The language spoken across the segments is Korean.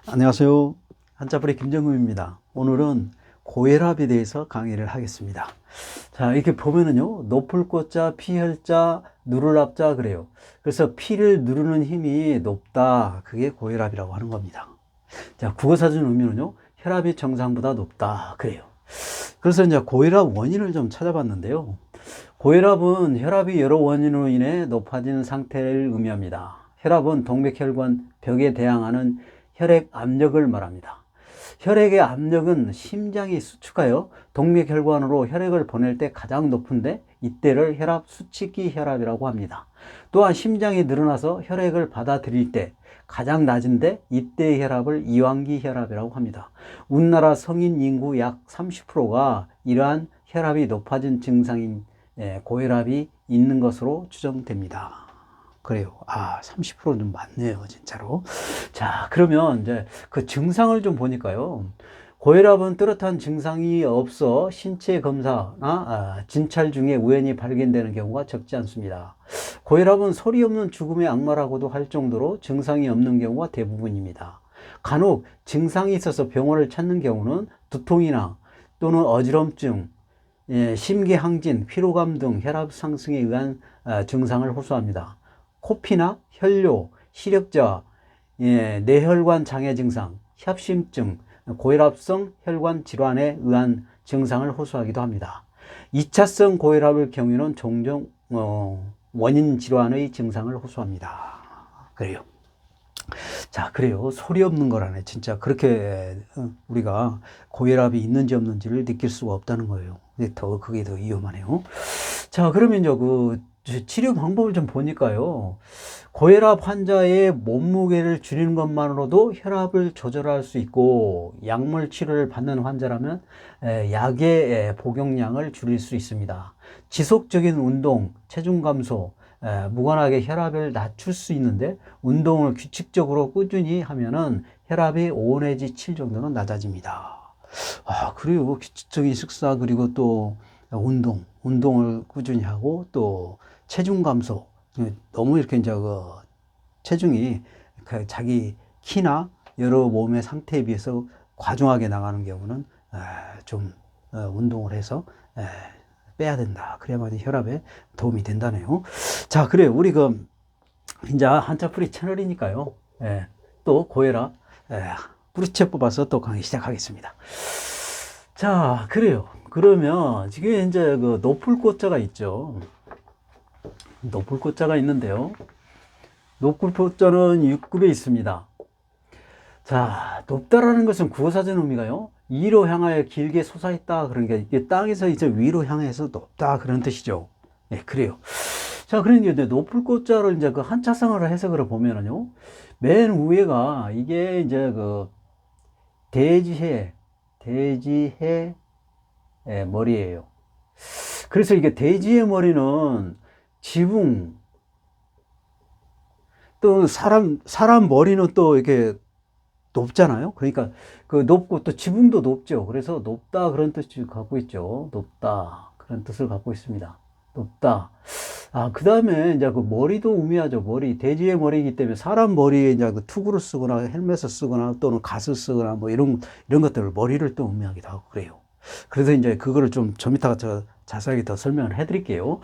안녕하세요. 한자풀이 김정금입니다. 오늘은 고혈압에 대해서 강의를 하겠습니다. 자, 이렇게 보면은요, 높을 꽃자, 피혈자, 누를 합자 그래요. 그래서 피를 누르는 힘이 높다. 그게 고혈압이라고 하는 겁니다. 자, 국어사전 의미는요, 혈압이 정상보다 높다. 그래요. 그래서 이제 고혈압 원인을 좀 찾아봤는데요. 고혈압은 혈압이 여러 원인으로 인해 높아지는 상태를 의미합니다. 혈압은 동맥혈관 벽에 대항하는 혈액 압력을 말합니다. 혈액의 압력은 심장이 수축하여 동맥혈관으로 혈액을 보낼 때 가장 높은데 이때를 혈압 수치기 혈압이라고 합니다. 또한 심장이 늘어나서 혈액을 받아들일 때 가장 낮은데 이때의 혈압을 이완기 혈압이라고 합니다. 우리나라 성인 인구 약 30%가 이러한 혈압이 높아진 증상인 고혈압이 있는 것으로 추정됩니다. 그래요. 30%는 좀 많네요, 진짜로. 자, 그러면 이제 그 증상을 좀 보니까요. 고혈압은 뚜렷한 증상이 없어 신체 검사나 진찰 중에 우연히 발견되는 경우가 적지 않습니다. 고혈압은 소리 없는 죽음의 악마라고도 할 정도로 증상이 없는 경우가 대부분입니다. 간혹 증상이 있어서 병원을 찾는 경우는 두통이나 또는 어지럼증, 심기항진, 피로감 등 혈압 상승에 의한 증상을 호소합니다. 코피나 혈뇨, 시력저하, 뇌혈관 장애 증상, 협심증, 고혈압성 혈관 질환에 의한 증상을 호소하기도 합니다. 2차성 고혈압의 경우에는 종종 원인 질환의 증상을 호소합니다. 그래요. 자, 그래요. 소리 없는 거라네. 진짜 그렇게 우리가 고혈압이 있는지 없는지를 느낄 수가 없다는 거예요. 그게 더 위험하네요. 자, 그러면 이제 그 치료 방법을 좀 보니까요. 고혈압 환자의 몸무게를 줄이는 것만으로도 혈압을 조절할 수 있고, 약물 치료를 받는 환자라면 약의 복용량을 줄일 수 있습니다. 지속적인 운동, 체중 감소, 무관하게 혈압을 낮출 수 있는데, 운동을 규칙적으로 꾸준히 하면은 혈압이 5 내지 7 정도는 낮아집니다. 그리고 규칙적인 식사, 그리고 또 운동을 꾸준히 하고, 또 체중 감소, 너무 이렇게 이제 그 체중이 자기 키나 여러 몸의 상태에 비해서 과중하게 나가는 경우는 좀 운동을 해서 빼야 된다. 그래야만 혈압에 도움이 된다네요. 자, 그래요. 우리 이제 한자풀이 채널이니까요. 또 고혈압 뿌리채 뽑아서 또 강의 시작하겠습니다. 자, 그래요. 그러면 지금 이제 그 높을 꽃자가 있죠. 높을 꽃자가 있는데요. 높을 꽃자는 6급에 있습니다. 자, 높다라는 것은 국어사전 의미가요. 위로 향하여 길게 솟아있다. 그러니까 이게 땅에서 이제 위로 향해서 높다. 그런 뜻이죠. 그래요. 자, 그러니까 이제 높을 꽃자를 이제 그 한자성어로 해석을 보면은요. 맨 위에가 이게 이제 그 대지해 머리예요. 그래서 이게 대지의 머리는 지붕, 또 사람 머리는 또 이렇게 높잖아요. 그러니까 그 높고 또 지붕도 높죠. 그래서 높다 그런 뜻을 갖고 있죠. 높다 그런 뜻을 갖고 있습니다. 높다. 그 다음에 이제 그 머리도 우미하죠. 머리, 돼지의 머리이기 때문에 사람 머리에 이제 그 투구를 쓰거나 헬멧을 쓰거나 또는 갓을 쓰거나 뭐 이런 것들을 머리를 또 의미하기도 하고 그래요. 그래서 이제 그거를 좀 이따가 저 자세하게 더 설명을 해 드릴게요.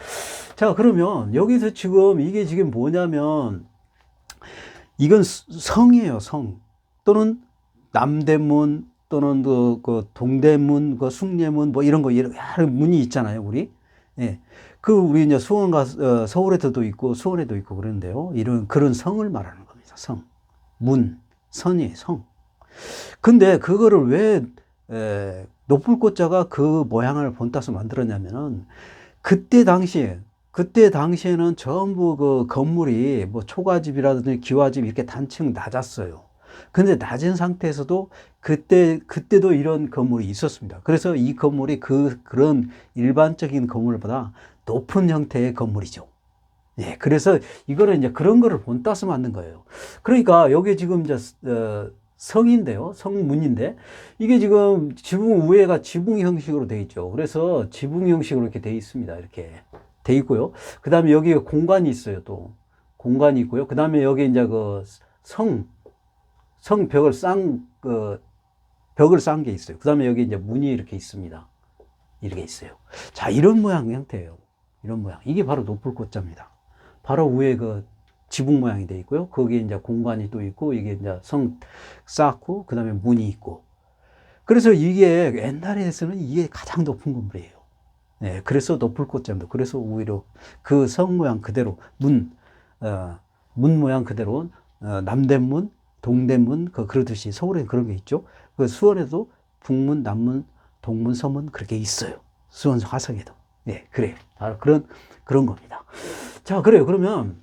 자, 그러면 여기서 지금 이게 지금 뭐냐면 이건 성이에요, 성. 또는 남대문 또는 그 동대문, 그 숭례문 뭐 이런 거 여러 문이 있잖아요, 우리. 우리 이제 서울에도 있고 수원에도 있고 그런데요. 그런 성을 말하는 겁니다. 성, 문, 선이 성. 근데 그거를 왜 높을 꽃자가 그 모양을 본따서 만들었냐면은 그때 당시에는 전부 그 건물이 뭐 초가집이라든지 기와집 이렇게 단층 낮았어요. 근데 낮은 상태에서도 그때도 이런 건물이 있었습니다. 그래서 이 건물이 그런 일반적인 건물보다 높은 형태의 건물이죠. 그래서 이거를 이제 그런 거를 본따서 만든 거예요. 그러니까 여기 지금 이제 성인데요. 성문인데 이게 지금 지붕 위에가 지붕 형식으로 되어 있죠. 그래서 지붕 형식으로 이렇게 되어 있습니다. 이렇게 되어 있고요. 그 다음에 여기 공간이 있어요. 또 공간이 있고요. 그 다음에 여기 이제 그 성벽을 벽을 쌓은 게 있어요. 그 다음에 여기 이제 문이 이렇게 있습니다. 이렇게 있어요. 자, 이런 모양 형태예요. 이런 모양. 이게 바로 노풀꽃자입니다. 바로 위에 그 지붕 모양이 되어 있고요. 거기에 이제 공간이 또 있고, 이게 이제 성 쌓고, 그 다음에 문이 있고. 그래서 이게 옛날에서는 이게 가장 높은 건물이에요. 네, 그래서 노풀꽃자입니다. 그래서 오히려 그 성 모양 그대로, 문 모양 그대로, 남대문, 동대문, 그러듯이 서울에 그런 게 있죠. 그 수원에도 북문, 남문, 동문, 서문 그렇게 있어요. 수원 화성에도. 예, 그래요. 바로 그런 겁니다. 자, 그래요. 그러면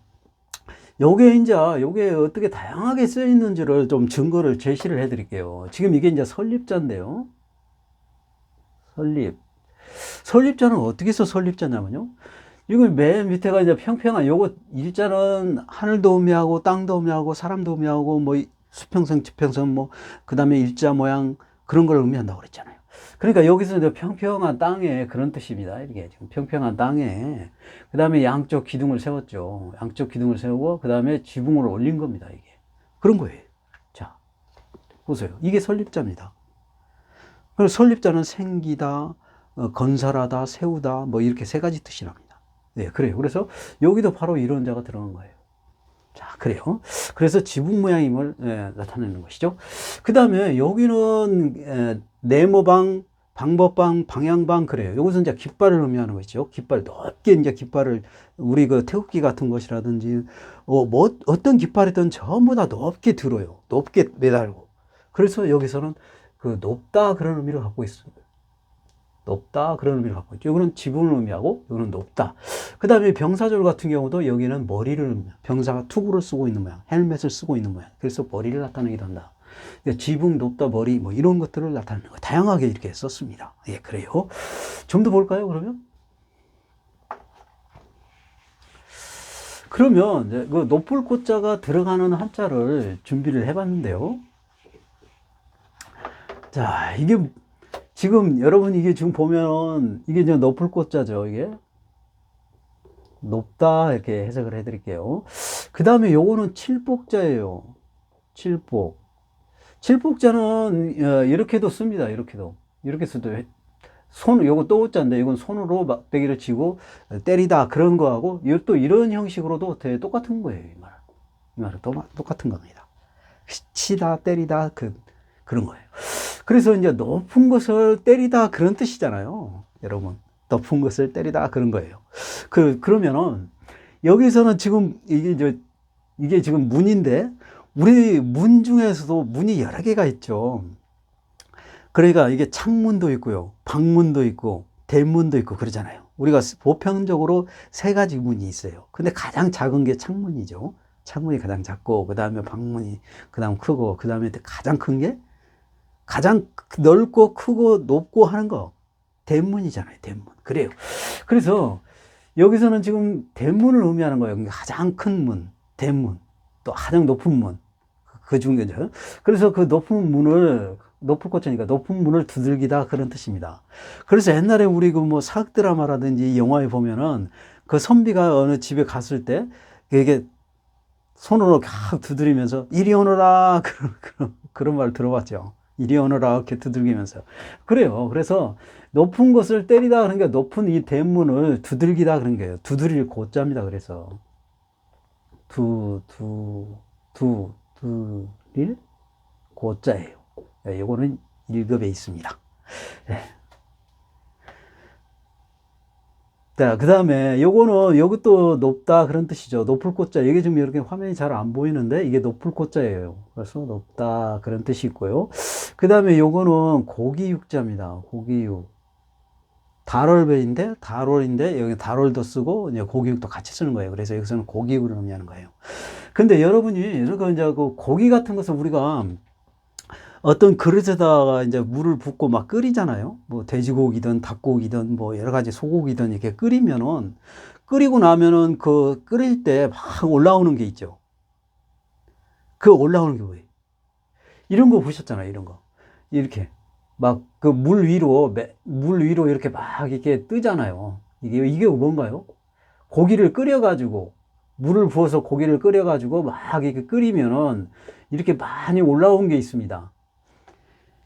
요게 어떻게 다양하게 쓰여 있는지를 좀 증거를 제시를 해 드릴게요. 지금 이게 이제 설립자인데요. 설립자는 어떻게 해서 설립자냐면요. 이거 맨 밑에가 이제 평평한, 요거 일자는 하늘도 의미하고, 땅도 의미하고, 사람도 의미하고, 뭐, 수평선, 지평선, 뭐, 그 다음에 일자 모양, 그런 걸 의미한다고 그랬잖아요. 그러니까 여기서 이제 평평한 땅에 그런 뜻입니다. 이게 지금 평평한 땅에, 그 다음에 양쪽 기둥을 세웠죠. 양쪽 기둥을 세우고, 그 다음에 지붕을 올린 겁니다. 이게. 그런 거예요. 자, 보세요. 이게 설립자입니다. 그리고 설립자는 생기다, 건설하다, 세우다, 뭐, 이렇게 세 가지 뜻이 납니다. 네, 그래요. 그래서 여기도 바로 이런 자가 들어간 거예요. 자, 그래요. 그래서 지붕 모양임을 나타내는 것이죠. 그 다음에 여기는 네모방, 방법방, 방향방 그래요. 이것은 이제 깃발을 의미하는 것이죠. 깃발 높게 이제 깃발을 우리 그 태극기 같은 것이라든지 뭐 어떤 깃발이든 전부 다 높게 들어요. 높게 매달고. 그래서 여기서는 그 높다 그런 의미를 갖고 있어요. 높다 그런 의미를 갖고 있죠. 이거는 지붕을 의미하고 이거는 높다. 그 다음에 병사절 같은 경우도 여기는 머리를 의미해요. 병사가 투구를 쓰고 있는 모양, 헬멧을 쓰고 있는 모양. 그래서 머리를 나타내기도 한다. 지붕, 높다, 머리 뭐 이런 것들을 나타내는 거 다양하게 이렇게 썼습니다. 예, 그래요. 좀 더 볼까요? 그러면 이제 그 노풀꽃자가 들어가는 한자를 준비를 해봤는데요. 자, 이게 지금 여러분 이게 지금 보면 이게 이제 노풀꽃자죠. 이게 높다 이렇게 해석을 해드릴게요. 그 다음에 요거는 칠복자예요. 칠복자는 이렇게도 씁니다. 이렇게 써도 요거 또 자인데 이건 손으로 막대기를 치고 때리다 그런 거하고 또 이런 형식으로도 되게 똑같은 거예요. 이 말은 똑같은 겁니다. 치다 때리다 그런 거예요. 그래서 이제 높은 것을 때리다 그런 뜻이잖아요. 여러분. 높은 것을 때리다 그런 거예요. 그러면은 여기서는 지금 이게 지금 문인데 우리 문 중에서도 문이 여러 개가 있죠. 그러니까 이게 창문도 있고요. 방문도 있고 대문도 있고 그러잖아요. 우리가 보편적으로 세 가지 문이 있어요. 근데 가장 작은 게 창문이죠. 창문이 가장 작고 그다음에 방문이 그다음 크고 그다음에 가장 큰 게 가장 넓고 크고 높고 하는 거 대문이잖아요. 대문. 그래요. 그래서 여기서는 지금 대문을 의미하는 거예요. 가장 큰 문, 대문, 또 가장 높은 문, 그 중에죠. 그래서 그 높은 문을 높을꽃자니까 높은 문을 두들기다 그런 뜻입니다. 그래서 옛날에 우리 그 뭐 사극 드라마라든지 영화에 보면은 그 선비가 어느 집에 갔을 때 이게 손으로 막 두드리면서 이리 오너라 그런 말 들어봤죠. 이리 오너라 이렇게 두들기면서 그래요. 그래서 높은 것을 때리다 그러니까 높은 이 대문을 두들기다 그런 거예요. 두드릴 고자입니다. 그래서 두드릴 고자예요. 요거는 1급에 있습니다. 네. 자, 그 다음에 요거는 이것도 높다 그런 뜻이죠. 높을 꽃자. 이게 지금 이렇게 화면이 잘 안 보이는데 이게 높을 꽃자예요. 그래서 높다 그런 뜻이 있고요. 그 다음에 요거는 고기육자입니다. 고기육. 달월인데 여기 달월도 쓰고 이제 고기육도 같이 쓰는 거예요. 그래서 여기서는 고기육을 의미하는 거예요. 근데 여러분이 이렇게 이제 그 고기 같은 것을 우리가 어떤 그릇에다가 이제 물을 붓고 막 끓이잖아요. 뭐 돼지고기든 닭고기든 뭐 여러 가지 소고기든 이렇게 끓이면은 끓이고 나면은 그 끓일 때 막 올라오는 게 있죠. 그 올라오는 게 뭐예요? 이런 거 보셨잖아요. 이런 거. 이렇게 막 그 물 위로 이렇게 막 이렇게 뜨잖아요. 이게 뭔가요? 고기를 끓여가지고 물을 부어서 고기를 끓여가지고 막 이렇게 끓이면은 이렇게 많이 올라온 게 있습니다.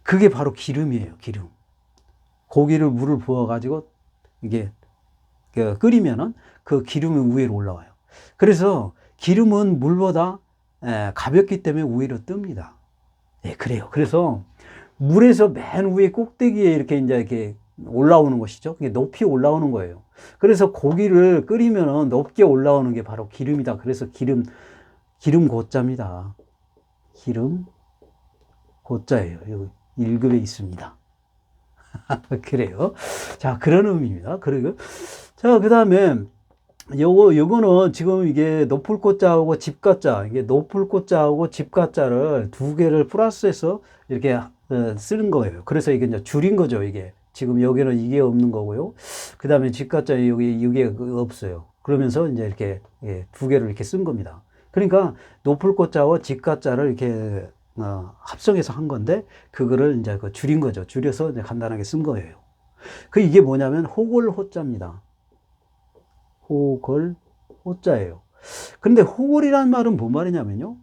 그게 바로 기름이에요, 기름. 고기를 물을 부어가지고 이게 끓이면은 그 기름이 위로 올라와요. 그래서 기름은 물보다 가볍기 때문에 위로 뜹니다. 예, 그래요. 그래서 물에서 맨 위에 꼭대기에 이렇게 이제 이렇게 올라오는 것이죠. 그게 높이 올라오는 거예요. 그래서 고기를 끓이면은 높게 올라오는 게 바로 기름이다. 그래서 기름 고자입니다. 기름 고자예요. 여기 1급에 있습니다. 그래요. 자, 그런 의미입니다. 그리고 자, 그다음에 요거는 지금 이게 높을 꽃자하고 집가자, 이게 높을 꽃자하고 집가자를 두 개를 플러스해서 이렇게 쓰는 거예요. 그래서 이게 이제 줄인 거죠, 이게. 지금 여기는 이게 없는 거고요. 그 다음에 집가자 여기에 없어요. 그러면서 이제 이렇게 두 개를 이렇게 쓴 겁니다. 그러니까 높을 꽃자와 집가자를 이렇게 합성해서 한 건데 그거를 이제 줄인 거죠. 줄여서 이제 간단하게 쓴 거예요. 그 이게 뭐냐면 호골호자입니다. 호골, 호자예요. 근데 호골이라는 말은 뭔 말이냐면요.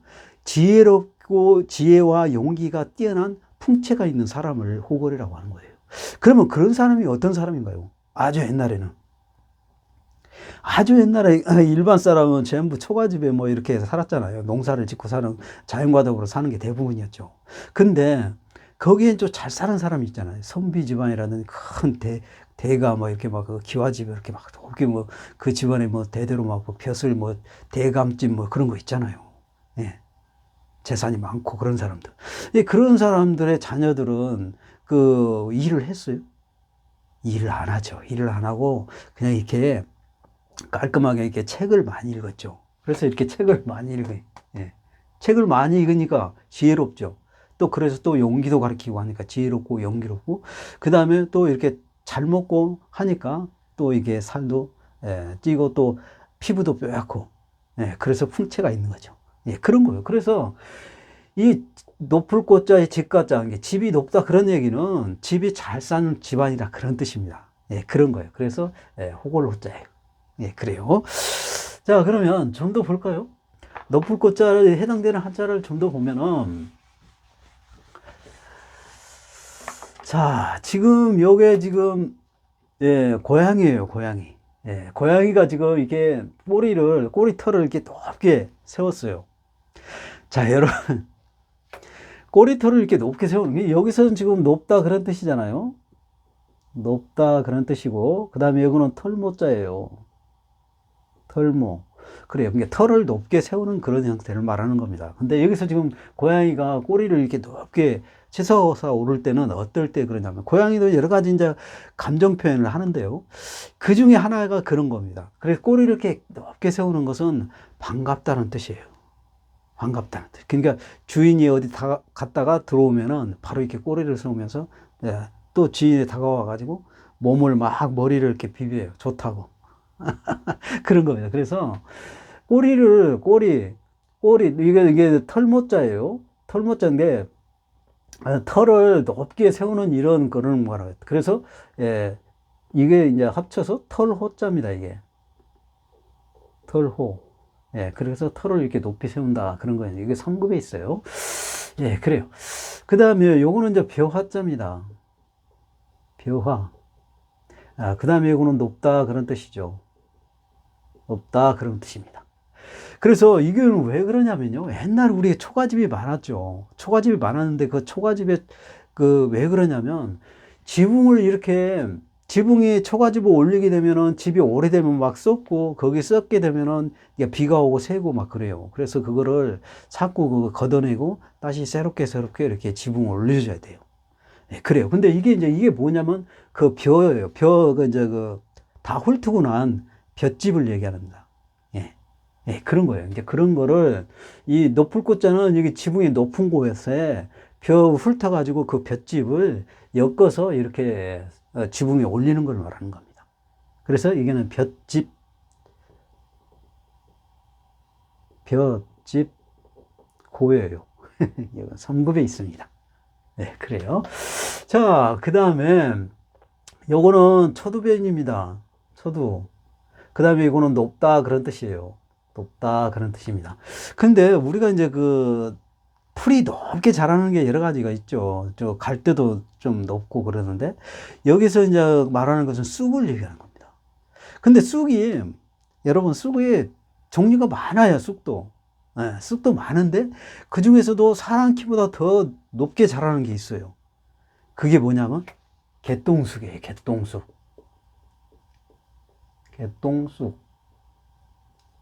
지혜롭고 지혜와 용기가 뛰어난 풍채가 있는 사람을 호골이라고 하는 거예요. 그러면 그런 사람이 어떤 사람인가요? 아주 옛날에는. 아주 옛날에 일반 사람은 전부 초가집에 뭐 이렇게 살았잖아요. 농사를 짓고 사는 자연과덕으로 사는 게 대부분이었죠. 근데 거기엔 좀 잘 사는 사람이 있잖아요. 선비 집안이라는 큰 대가 뭐 이렇게 막 그 기와집에 이렇게 막 높게 뭐 그 집안에 뭐 대대로 막 벼슬 뭐 대감집 뭐 그런 거 있잖아요. 예. 재산이 많고 그런 사람들. 예, 그런 사람들의 자녀들은 그 일을 했어요. 일을 안 하죠. 일을 안 하고 그냥 이렇게 깔끔하게 이렇게 책을 많이 읽었죠. 그래서 이렇게 책을 많이 읽어요. 예. 책을 많이 읽으니까 지혜롭죠. 또 그래서 또 용기도 가르치고 하니까 지혜롭고 용기롭고 그 다음에 또 이렇게 잘 먹고 하니까 또 이게 살도 찌고 또 피부도 뾰얗고 그래서 풍채가 있는 거죠. 예, 그런 거예요. 그래서 이 높을 꽃자의 집가자, 집이 높다 그런 얘기는 집이 잘 사는 집안이다 그런 뜻입니다. 예, 그런 거예요. 그래서 호골호자예요. 예, 그래요. 자, 그러면 좀 더 볼까요? 높을 꽃자에 해당되는 한자를 좀 더 보면은 자, 지금 요게 지금 고양이에요, 고양이. 예, 고양이가 지금 이게 꼬리털을 이렇게 높게 세웠어요. 자, 여러분. 꼬리털을 이렇게 높게 세우는 게 여기서는 지금 높다 그런 뜻이잖아요. 높다 그런 뜻이고 그 다음에 여기는 털모자예요. 털모. 그래요. 그러니까 털을 높게 세우는 그런 형태를 말하는 겁니다. 근데 여기서 지금 고양이가 꼬리를 이렇게 높게 치솟아 오를 때는 어떨 때 그러냐면 고양이도 여러 가지 이제 감정 표현을 하는데요. 그 중에 하나가 그런 겁니다. 그래서 꼬리를 이렇게 높게 세우는 것은 반갑다는 뜻이에요. 반갑다는 뜻. 그러니까 주인이 어디 갔다가 들어오면은 바로 이렇게 꼬리를 세우면서 또 주인이 다가와 가지고 몸을 막 머리를 이렇게 비벼요. 좋다고. 그런 겁니다. 그래서 꼬리 이게 털모자예요. 털모자인데 털을 높게 세우는 이런 그런 거라고. 그래서 이게 이제 합쳐서 털호자입니다. 이게 털호. 그래서 털을 이렇게 높이 세운다 그런 거예요. 이게 3급에 있어요. 예, 그래요. 그 다음에 요거는 이제 벼화자입니다. 벼화. 그 다음에 요거는 높다 그런 뜻이죠. 높다 그런 뜻입니다. 그래서 이게 왜 그러냐면요. 옛날 우리의 초가집이 많았죠. 초가집이 많았는데 그 초가집에 왜 그러냐면 지붕이 초가집을 올리게 되면은 집이 오래되면 막 썩고 거기 썩게 되면은 비가 오고 새고 막 그래요. 그래서 그거를 자꾸 그거 걷어내고 다시 새롭게 이렇게 지붕을 올려줘야 돼요. 네, 그래요. 근데 이게 뭐냐면 그 벼예요. 다 훑고 난 볏집을 얘기합니다. 예. 예, 그런 거예요. 이제 그런 거를 이 높을 꽃자는 여기 지붕이 높은 곳에 벼 훑어가지고 그 볏집을 엮어서 이렇게 지붕에 올리는 걸 말하는 겁니다. 그래서 이게는 볏집 고예요. 3급에 있습니다. 네, 그래요. 자, 그 다음에 요거는 초두변입니다. 초두. 그 다음에 이거는 높다 그런 뜻이에요. 높다 그런 뜻입니다. 근데 우리가 이제 그 풀이 높게 자라는 게 여러 가지가 있죠. 저 갈대도 좀 높고 그러는데 여기서 이제 말하는 것은 쑥을 얘기하는 겁니다. 근데 쑥이 여러분 쑥이 종류가 많아요. 쑥도. 네, 쑥도 많은데 그 중에서도 사람 키보다 더 높게 자라는 게 있어요. 그게 뭐냐면 개똥쑥이에요. 개똥쑥. 개똥쑥.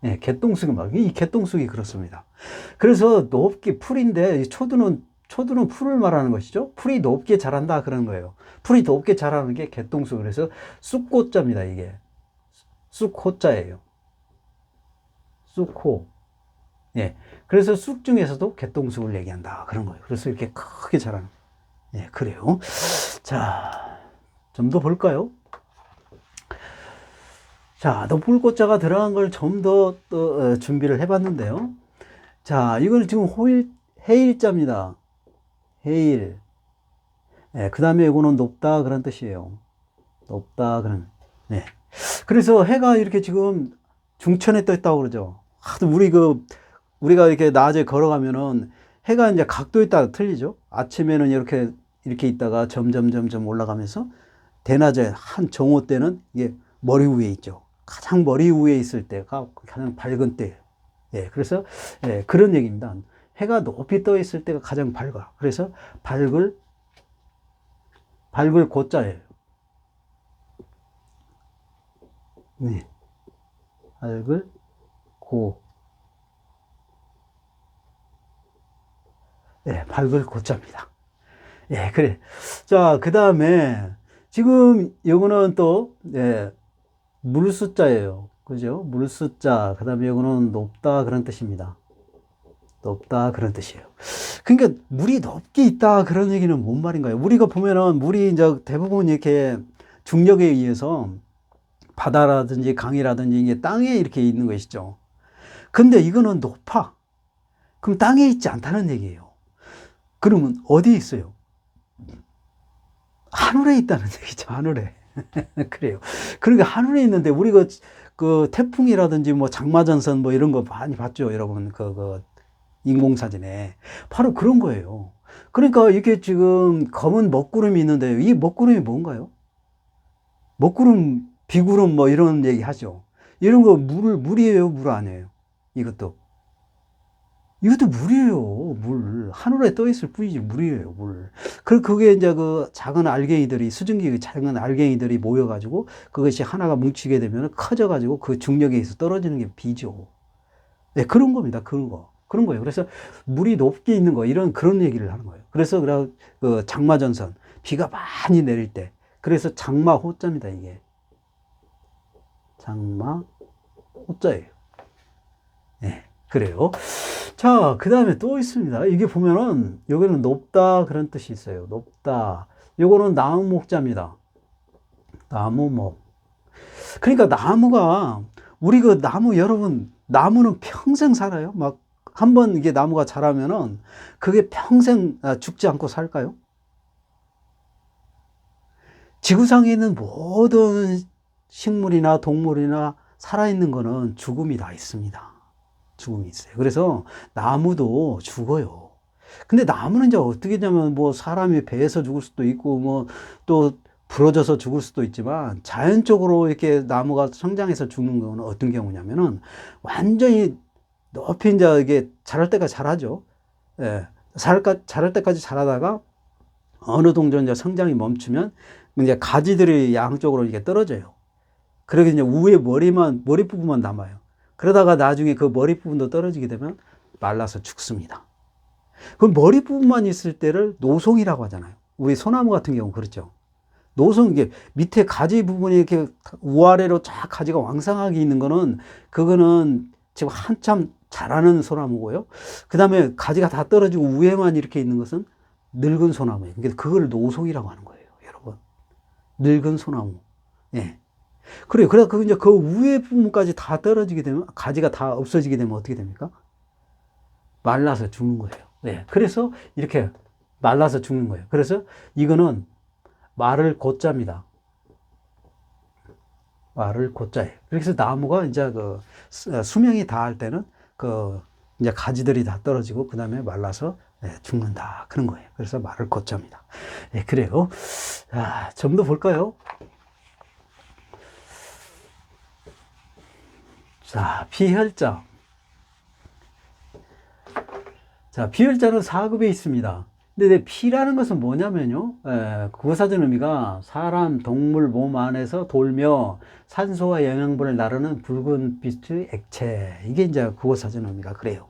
네, 개똥쑥이 이 개똥쑥이 그렇습니다. 그래서 높게 풀인데 초두는 풀을 말하는 것이죠. 풀이 높게 자란다 그런 거예요. 풀이 높게 자라는 게 개똥쑥. 그래서 쑥호자입니다. 이게 쑥호자예요. 쑥호. 예. 그래서 쑥 중에서도 개똥쑥을 얘기한다 그런 거예요. 그래서 이렇게 크게 자라는. 예, 그래요. 자, 좀 더 볼까요? 자, 높을꽃자가 들어간 걸 좀 더 준비를 해봤는데요. 자, 이거는 지금 해일자입니다. 해일. 예, 그 다음에 이거는 높다 그런 뜻이에요. 높다 그런. 네. 그래서 해가 이렇게 지금 중천에 떠 있다고 그러죠. 하도 우리가 이렇게 낮에 걸어가면은 해가 이제 각도에 따라 틀리죠. 아침에는 이렇게 있다가 점점 올라가면서 대낮에 한 정오 때는 이게 머리 위에 있죠. 가장 머리 위에 있을 때가 가장 밝은 때예요. 예, 그래서 예, 그런 얘기입니다. 해가 높이 떠 있을 때가 가장 밝아. 그래서 밝을 고자예요. 네, 밝을 고. 예, 밝을 고자입니다. 예, 그래. 자, 그 다음에 지금 요거는 또 예, 물숫자예요. 그죠? 물숫자. 그 다음에 이거는 높다 그런 뜻입니다. 높다 그런 뜻이에요. 그러니까 물이 높게 있다 그런 얘기는 뭔 말인가요? 우리가 보면은 물이 이제 대부분 이렇게 중력에 의해서 바다라든지 강이라든지 이게 땅에 이렇게 있는 것이죠. 근데 이거는 높아. 그럼 땅에 있지 않다는 얘기예요. 그러면 어디에 있어요? 하늘에 있다는 얘기죠. 하늘에. 그래요. 그러니까 하늘에 있는데 우리가 그 태풍이라든지 뭐 장마전선 뭐 이런 거 많이 봤죠. 여러분 그 인공사진에. 바로 그런 거예요. 그러니까 이게 지금 검은 먹구름이 있는데 이 먹구름이 뭔가요? 먹구름, 비구름 뭐 이런 얘기 하죠. 이런 거 물이에요, 물 아니에요? 이것도 물이에요, 물. 하늘에 떠 있을 뿐이지, 물이에요, 물. 그게 이제 그 작은 알갱이들이, 수증기 작은 알갱이들이 모여가지고 그것이 하나가 뭉치게 되면 커져가지고 그 중력에 의해서 떨어지는 게 비죠. 네, 그런 겁니다, 그런 거. 그런 거예요. 그래서 물이 높게 있는 거, 그런 얘기를 하는 거예요. 그래서 그 장마전선, 비가 많이 내릴 때. 그래서 장마호자입니다, 이게. 장마호자예요. 네, 그래요. 자, 그 다음에 또 있습니다. 이게 보면은, 여기는 높다, 그런 뜻이 있어요. 높다. 요거는 나무목자입니다. 나무목. 그러니까 우리 그 나무, 여러분, 나무는 평생 살아요? 막, 한번 이게 나무가 자라면은, 그게 평생 죽지 않고 살까요? 지구상에 있는 모든 식물이나 동물이나 살아있는 거는 죽음이 다 있습니다. 죽음이 있어요. 그래서 나무도 죽어요. 근데 나무는 이제 어떻게 되냐면 뭐 사람이 배에서 죽을 수도 있고 뭐 또 부러져서 죽을 수도 있지만 자연적으로 이렇게 나무가 성장해서 죽는 경우는 어떤 경우냐면은 완전히 높이 이제 이게 자랄 때까지 자라죠. 예. 자랄 때까지 자라다가 어느 정도 이제 성장이 멈추면 이제 가지들이 양쪽으로 이렇게 떨어져요. 그러게 이제 위에 머리 부분만 남아요. 그러다가 나중에 그 머리 부분도 떨어지게 되면 말라서 죽습니다. 그럼 머리 부분만 있을 때를 노송이라고 하잖아요. 우리 소나무 같은 경우 그렇죠. 노송, 이게 밑에 가지 부분이 이렇게 우아래로 쫙 가지가 왕성하게 있는 거는 그거는 지금 한참 자라는 소나무고요. 그 다음에 가지가 다 떨어지고 위에만 이렇게 있는 것은 늙은 소나무예요. 그러니까 그걸 노송이라고 하는 거예요, 여러분. 늙은 소나무. 예. 그래요. 그래, 이제 그 위에 부분까지 다 떨어지게 되면, 가지가 다 없어지게 되면 어떻게 됩니까? 말라서 죽는 거예요. 네. 그래서 이렇게 말라서 죽는 거예요. 그래서 이거는 말을 고자입니다. 말을 곧자예요. 그래서 나무가 이제 그 수명이 다할 때는 그 이제 가지들이 다 떨어지고 그 다음에 말라서 죽는다 그런 거예요. 그래서 말을 곧자입니다. 예, 그래요. 자, 좀 더 볼까요? 자, 비혈자. 자, 비혈자는 4급에 있습니다. 근데 피라는 것은 뭐냐면요. 국어사전 의미가 사람, 동물 몸 안에서 돌며 산소와 영양분을 나르는 붉은 빛의 액체. 이게 이제 국어사전 의미가 그래요.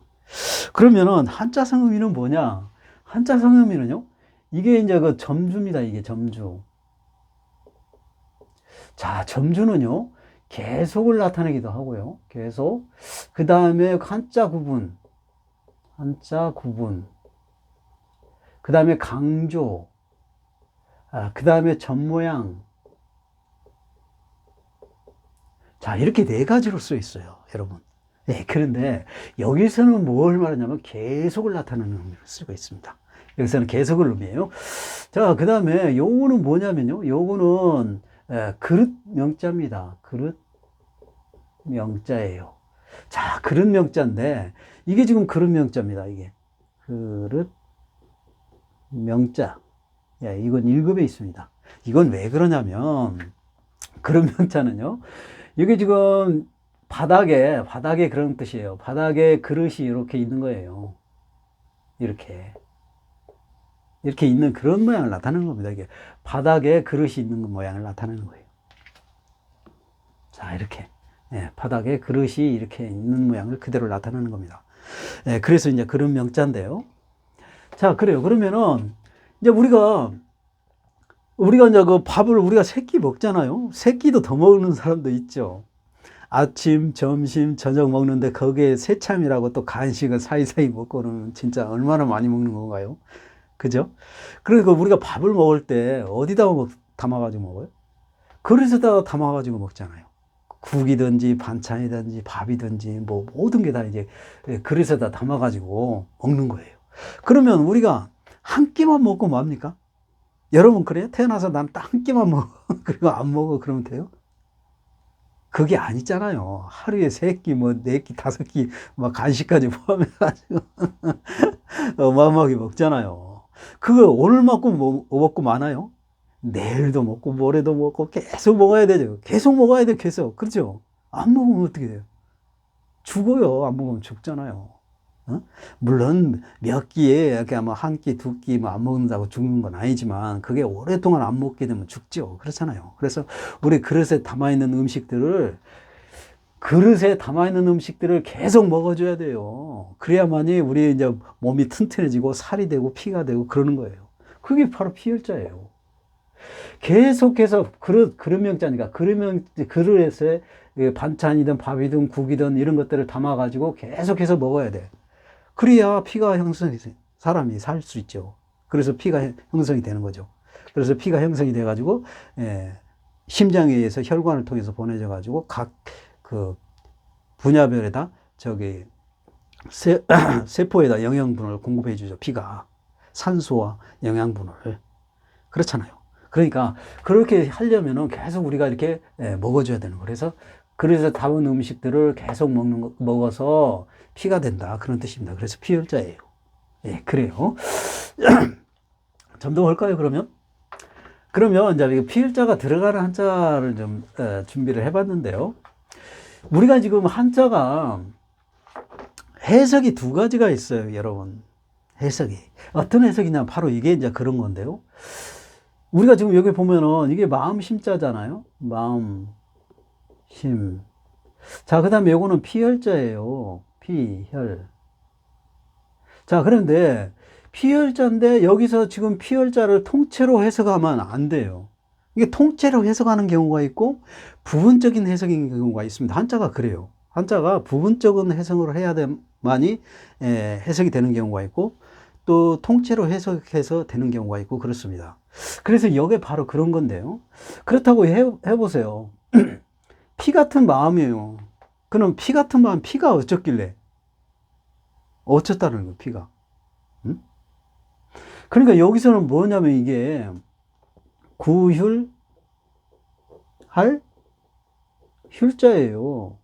그러면은 한자 성의미는 뭐냐? 한자 성의미는요. 이게 이제 그 점주입니다. 이게 점주. 자, 점주는요. 계속을 나타내기도 하고요. 계속. 그 다음에 한자 구분. 한자 구분. 그 다음에 강조. 그 다음에 점모양. 자, 이렇게 네 가지로 쓰여 있어요. 여러분. 네, 그런데 여기서는 뭘 말하냐면 계속을 나타내는 의미로 쓰고 있습니다. 여기서는 계속을 의미해요. 자, 그 다음에 요거는 뭐냐면요. 요거는 그릇 명자입니다. 그릇 명자예요. 자, 그릇 명자인데 이게 지금 그릇 명자입니다. 이게 그릇 명자. 예, 이건 1급에 있습니다. 이건 왜 그러냐면 그릇 명자는요. 이게 지금 바닥에 그런 뜻이에요. 바닥에 그릇이 이렇게 있는 거예요. 이렇게 있는 그런 모양을 나타내는 겁니다. 이게 바닥에 그릇이 있는 모양을 나타내는 거예요. 자, 이렇게. 예, 바닥에 그릇이 이렇게 있는 모양을 그대로 나타내는 겁니다. 예, 그래서 이제 그릇 명자인데요. 자, 그래요. 그러면은 이제 우리가 이제 그 밥을 우리가 세 끼 먹잖아요. 세 끼도 더 먹는 사람도 있죠. 아침, 점심, 저녁 먹는데 거기에 새참이라고 또 간식을 사이사이 먹고는 진짜 얼마나 많이 먹는 건가요? 그죠? 그러니까 우리가 밥을 먹을 때 어디다가 담아가지고 먹어요? 그릇에다가 담아가지고 먹잖아요. 국이든지 반찬이든지 밥이든지 뭐 모든 게 다 이제 그릇에다 담아가지고 먹는 거예요. 그러면 우리가 한 끼만 먹고 뭡니까? 여러분 그래요? 태어나서 난 딱 한 끼만 먹어. 그리고 안 먹어. 그러면 돼요? 그게 아니잖아요. 하루에 세 끼, 뭐, 네 끼, 다섯 끼, 막 간식까지 포함해가지고 어마어마하게 먹잖아요. 그거 오늘 먹고 많아요? 내일도 먹고, 모레도 먹고, 계속 먹어야 되죠. 계속 먹어야 돼, 계속. 그렇죠? 안 먹으면 어떻게 돼요? 죽어요. 안 먹으면 죽잖아요. 어? 물론 몇 끼에 이렇게 뭐 한 끼, 두 끼 뭐 안 먹는다고 죽는 건 아니지만 그게 오랫동안 안 먹게 되면 죽죠. 그렇잖아요. 그래서 우리 그릇에 담아 있는 음식들을 계속 먹어줘야 돼요. 그래야만이 우리 이제 몸이 튼튼해지고 살이 되고 피가 되고 그러는 거예요. 그게 바로 피혈자예요. 계속해서 그릇 명자니까 그릇에 반찬이든 밥이든 국이든 이런 것들을 담아가지고 계속해서 먹어야 돼. 그래야 피가 형성이 돼요. 사람이 살 수 있죠. 그래서 피가 형성이 되는 거죠. 그래서 피가 형성이 돼가지고 심장에 의해서 혈관을 통해서 보내져 가지고 각 그 분야별에다 저기 세포에다 영양분을 공급해 주죠. 피가 산소와 영양분을 그렇잖아요. 그러니까 그렇게 하려면은 계속 우리가 이렇게 먹어줘야 되는 거예요. 그래서 담은 음식들을 계속 먹어서 피가 된다 그런 뜻입니다. 그래서 피혈자예요. 예, 그래요. 좀 더 볼까요? 그러면 이제 피혈자가 들어가는 한자를 좀 준비를 해봤는데요. 우리가 지금 한자가 해석이 두 가지가 있어요, 여러분. 해석이 어떤 해석이냐? 바로 이게 이제 그런 건데요. 우리가 지금 여기 보면은 이게 마음 심자잖아요. 마음 심. 자, 그 다음에 요거는 피혈자예요. 피혈. 자, 그런데 피혈자인데 여기서 지금 피혈자를 통째로 해석하면 안 돼요. 이게 통째로 해석하는 경우가 있고 부분적인 해석인 경우가 있습니다. 한자가 그래요. 한자가 부분적인 해석을 해야 돼만이 해석이 되는 경우가 있고 또 통째로 해석해서 되는 경우가 있고 그렇습니다. 그래서 이게 바로 그런 건데요. 그렇다고 해보세요. 피 같은 마음이에요. 그럼 피 같은 마음, 피가 어쩌길래? 어쩌다는 거예요, 피가. 응? 그러니까 여기서는 뭐냐면 이게 구휼할 휼자예요.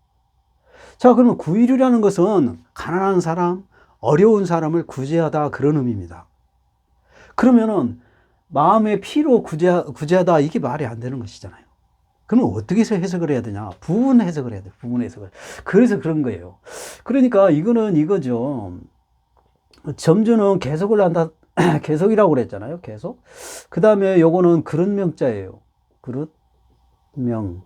자, 그러면 구일이라는 것은 가난한 사람, 어려운 사람을 구제하다 그런 의미입니다. 그러면은 마음의 피로 구제하다 이게 말이 안 되는 것이잖아요. 그러면 어떻게 해석을 해야 되냐? 부분 해석을 해야 돼요. 부분 해석을. 그래서 그런 거예요. 그러니까 이거는 이거죠. 점주는 계속을 한다. 계속이라고 그랬잖아요. 계속. 그 다음에 요거는 그릇명자예요. 그릇명.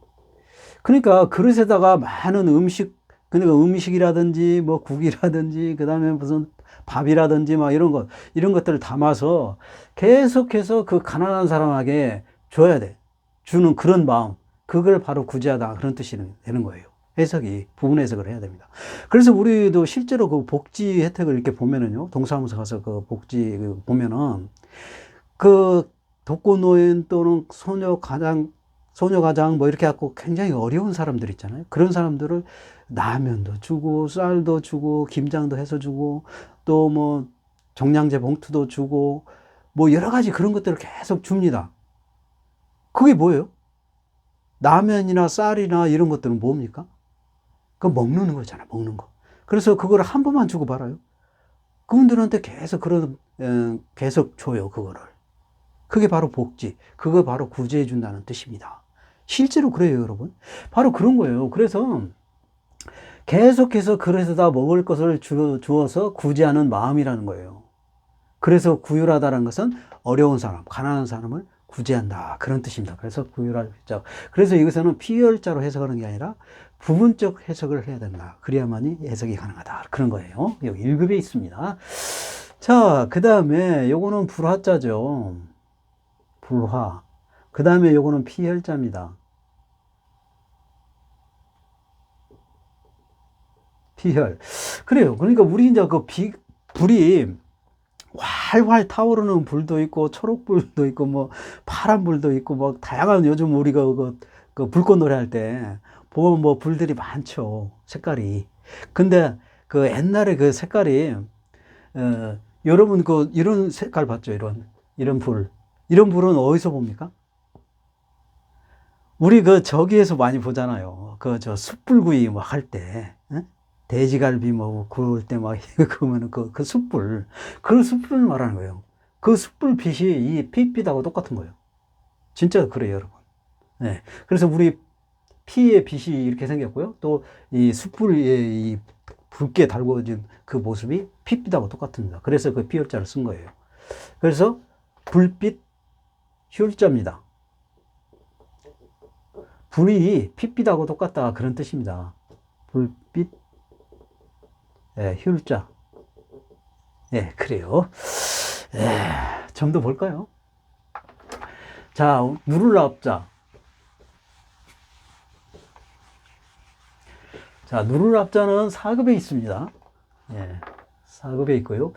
그러니까 그릇에다가 많은 음식, 그러니까 음식이라든지 뭐 국이라든지 그 다음에 무슨 밥이라든지 막 이런 것들을 담아서 계속해서 그 가난한 사람에게 줘야 돼. 주는 그런 마음. 그걸 바로 구제하다. 그런 뜻이 되는 거예요. 해석이, 부분 해석을 해야 됩니다. 그래서 우리도 실제로 그 복지 혜택을 이렇게 보면은요, 동사무소 가서 그 복지 보면은 그 독거노인 또는 소녀가장 뭐 이렇게 갖고 굉장히 어려운 사람들 있잖아요. 그런 사람들을 라면도 주고, 쌀도 주고, 김장도 해서 주고, 또 뭐 종량제 봉투도 주고, 뭐 여러 가지 그런 것들을 계속 줍니다. 그게 뭐예요? 라면이나 쌀이나 이런 것들은 뭡니까? 그 먹는 거잖아, 먹는 거. 그래서 그거를 한 번만 주고 말아요. 그분들한테 계속 계속 줘요, 그거를. 그게 바로 복지, 그거 바로 구제해 준다는 뜻입니다. 실제로 그래요, 여러분. 바로 그런 거예요. 그래서 계속해서 그릇에다 먹을 것을 주어서 구제하는 마음이라는 거예요. 그래서 구휼하다는 것은 어려운 사람, 가난한 사람을 구제한다. 그런 뜻입니다. 그래서 구휼할 자. 그래서 이것은 피혈자로 해석하는 게 아니라 부분적 해석을 해야 된다. 그래야만이 해석이 가능하다. 그런 거예요. 여기 1급에 있습니다. 자, 그 다음에 요거는 불화자죠. 불화. 그 다음에 요거는 피혈자입니다. 피혈. 그래요. 그러니까 우리 이제 불이 활활 타오르는 불도 있고, 초록불도 있고, 뭐, 파란불도 있고, 뭐, 다양한 요즘 우리가 그 불꽃놀이 할 때, 보면 뭐, 불들이 많죠. 색깔이. 근데 그 옛날에 그 색깔이, 여러분 이런 색깔 봤죠? 이런 불. 이런 불은 어디서 봅니까? 우리 저기에서 많이 보잖아요. 숯불구이 뭐 할 때. 돼지갈비 뭐 구울 때 막 그러면은 그 숯불, 그 숯불을 말하는 거예요. 그 숯불 빛이 이 핏빛하고 똑같은 거예요. 진짜 그래요, 여러분. 네. 그래서 우리 피의 빛이 이렇게 생겼고요. 또 이 숯불에 이 붉게 달궈진 그 모습이 핏빛하고 똑같습니다. 그래서 그 피혈자를 쓴 거예요. 그래서 불빛 혈자입니다. 불이 핏빛하고 똑같다 그런 뜻입니다. 불빛 혈자. 예, 그래요. 좀 더 볼까요? 자, 누를 앞자. 자, 누를 앞자는 4급에 있습니다. 예, 4급에 있고요.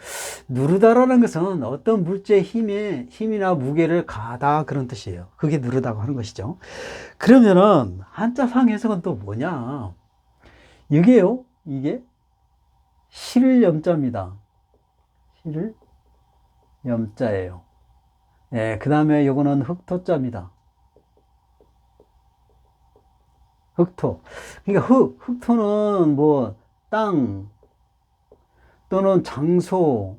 누르다라는 것은 어떤 물체의 힘이나 무게를 가하다 그런 뜻이에요. 그게 누르다고 하는 것이죠. 그러면은 한자상 해석은 또 뭐냐? 이게요, 이게 실염자입니다. 실염자예요. 예, 그 다음에 요거는 흑토자입니다. 흑토. 그러니까 흑토는 뭐, 땅, 또는 장소,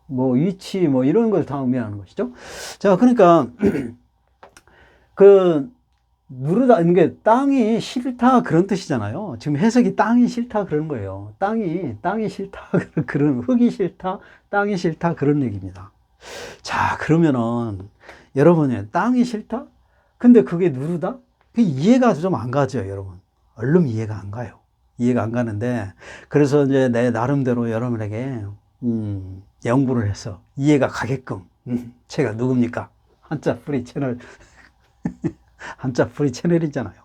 뭐, 위치, 뭐, 이런 걸 다 의미하는 것이죠. 자, 그러니까, 누르다, 이게 땅이 싫다 그런 뜻이잖아요. 지금 해석이 땅이 싫다 그런 거예요. 땅이 싫다, 그런, 흙이 싫다, 땅이 싫다 그런 얘기입니다. 자, 그러면은, 여러분이 땅이 싫다? 근데 그게 누르다? 그 이해가 좀 안 가죠, 여러분. 얼른 이해가 안 가요. 이해가 안 가는데, 그래서 이제 내 나름대로 여러분에게, 연구를 해서 이해가 가게끔, 제가 누굽니까? 한자 프리 채널, 한자 프리 채널이잖아요.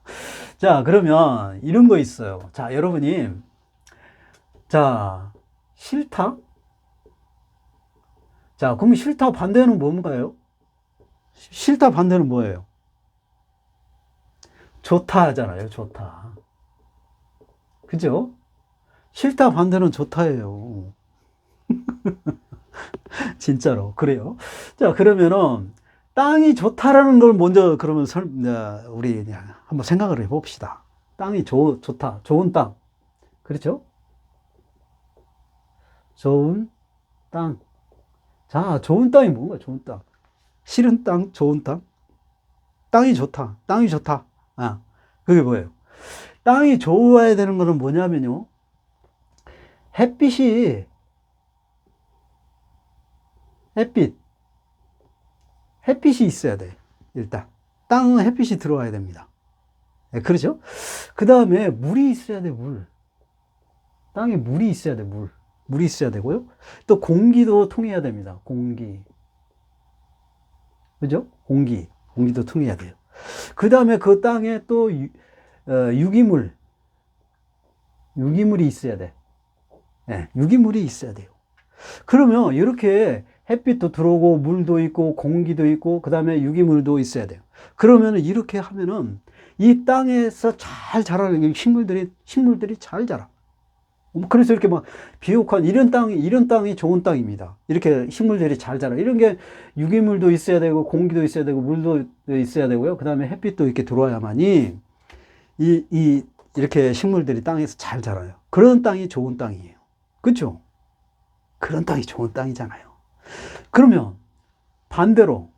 자, 그러면 이런 거 있어요. 자, 여러분이, 자, 싫다? 자, 그럼 싫다 반대는 뭔가요? 싫다 반대는 뭐예요? 좋다 하잖아요, 좋다. 그죠? 싫다 반대는 좋다예요. 진짜로. 그래요. 자, 그러면은, 땅이 좋다라는 걸 먼저 그러면 우리 한번 생각을 해봅시다. 땅이 좋다. 좋은 땅. 그렇죠? 좋은 땅. 자, 좋은 땅이 뭔가 좋은 땅. 싫은 땅, 좋은 땅. 땅이 좋다. 땅이 좋다. 아, 그게 뭐예요? 땅이 좋아야 되는 거는 뭐냐면요. 햇빛이, 햇빛이 있어야 돼. 일단. 땅은 햇빛이 들어와야 됩니다. 네, 그렇죠? 그 다음에 물이 있어야 돼, 물. 땅에 물이 있어야 돼, 물. 물이 있어야 되고요. 또 공기도 통해야 됩니다. 공기. 그죠? 공기도 통해야 돼요. 그 다음에 그 땅에 또 유기물이 있어야 돼. 네, 유기물이 있어야 돼요. 그러면 이렇게 햇빛도 들어오고 물도 있고 공기도 있고 그 다음에 유기물도 있어야 돼요. 그러면 이렇게 하면은 이 땅에서 잘 자라는 식물들이 잘 자라. 그래서 이렇게 막 비옥한 이런 땅이 좋은 땅입니다. 이렇게 식물들이 잘 자라. 이런 게 유기물도 있어야 되고 공기도 있어야 되고 물도 있어야 되고요. 그 다음에 햇빛도 이렇게 들어와야만이 이렇게 식물들이 땅에서 잘 자라요. 그런 땅이 좋은 땅이에요. 그렇죠? 그런 땅이 좋은 땅이잖아요. 그러면 반대로요.